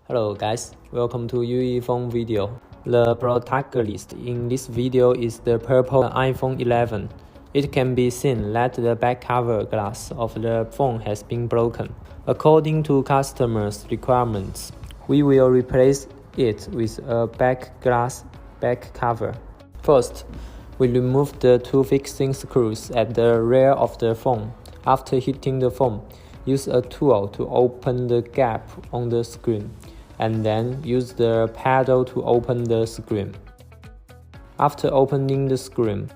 Hello guys, welcome to Ueephone video. The protagonist in this video is the purple iPhone 11. It can be seen that the back cover glass of the phone has been broken. According to customers' requirements, we will replace it with a back glass back cover. First, we remove the two fixing screws at the rear of the phone. After hitting the phone, use a tool to open the gap on the screen, and then use the paddle to open the screen. After opening the screen,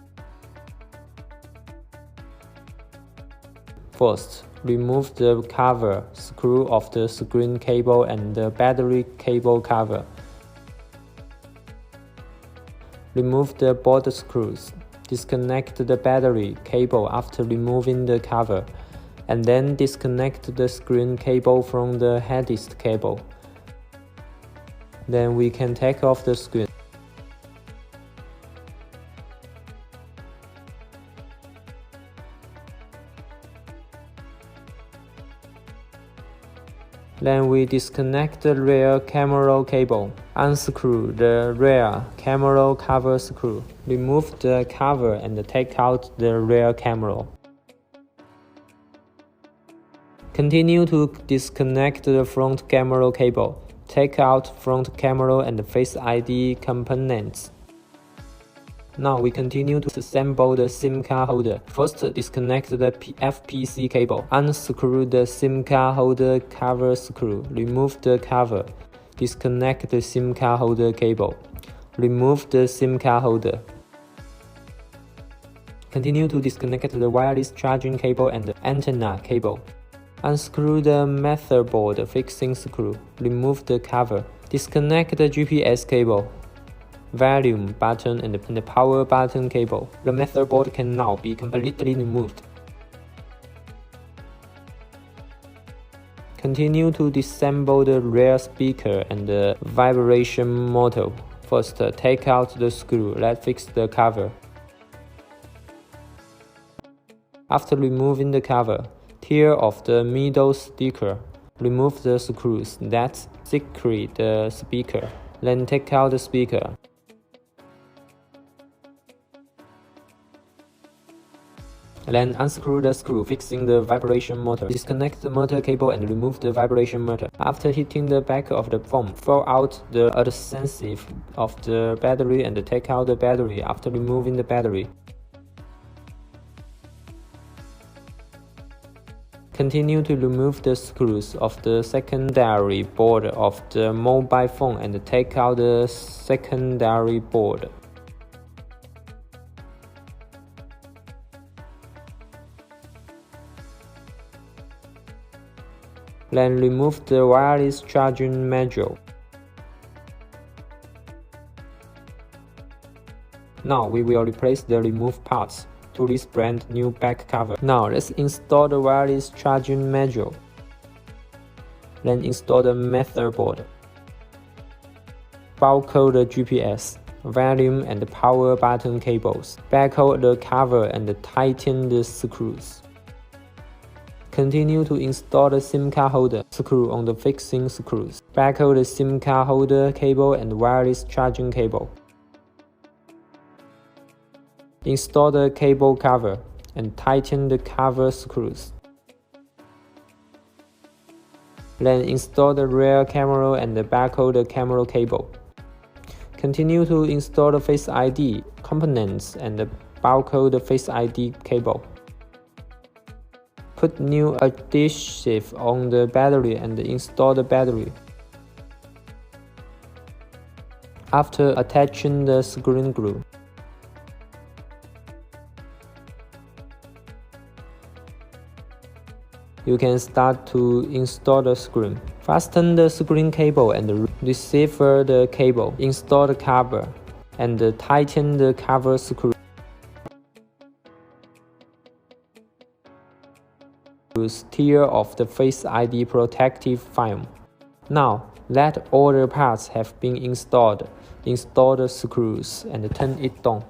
first, remove the cover screw of the screen cable and the battery cable cover. Remove the board screws. Disconnect the battery cable after removing the cover, and then disconnect the screen cable from the headrest cable. Then we can take off the screen. Then we disconnect the rear camera cable. Unscrew the rear camera cover screw. Remove the cover and take out the rear camera. Continue to disconnect the front camera cable. Take out front camera and Face ID components. Now we continue to assemble the SIM card holder. First, disconnect the FPC cable. Unscrew the SIM card holder cover screw. Remove the cover. Disconnect the SIM card holder cable. Remove the SIM card holder. Continue to disconnect the wireless charging cable and the antenna cable. Unscrew the motherboard fixing screw. Remove the cover. Disconnect the GPS cable, volume button and the power button cable. The motherboard can now be completely removed. Continue to disassemble the rear speaker and the vibration motor. First, take out the screw that fixes the cover. After removing the cover, tear off the middle sticker. Remove the screws that secure the speaker. Then take out the speaker. Then unscrew the screw fixing the vibration motor. Disconnect the motor cable and remove the vibration motor. After hitting the back of the phone, throw out the adhesive of the battery and take out the battery after removing the battery. Continue to remove the screws of the secondary board of the mobile phone and take out the secondary board. Then remove the wireless charging module. Now we will replace the removed parts to this brand new back cover. Now let's install the wireless charging module. Then install the motherboard. Buckle the GPS, volume and power button cables. Buckle the cover and tighten the screws. Continue to install the SIM card holder screw on the fixing screws. Buckle the SIM card holder cable and wireless charging cable. Install the cable cover and tighten the cover screws. Then install the rear camera and buckle the camera cable. Continue to install the Face ID components and buckle the Face ID cable. Put new adhesive on the battery and install the battery. After attaching the screen glue, you can start to install the screen. Fasten the screen cable and receiver the cable. Install the cover and tighten the cover screw. Tear off the Face ID protective film. Now that all the parts have been installed, install the screws and turn it on.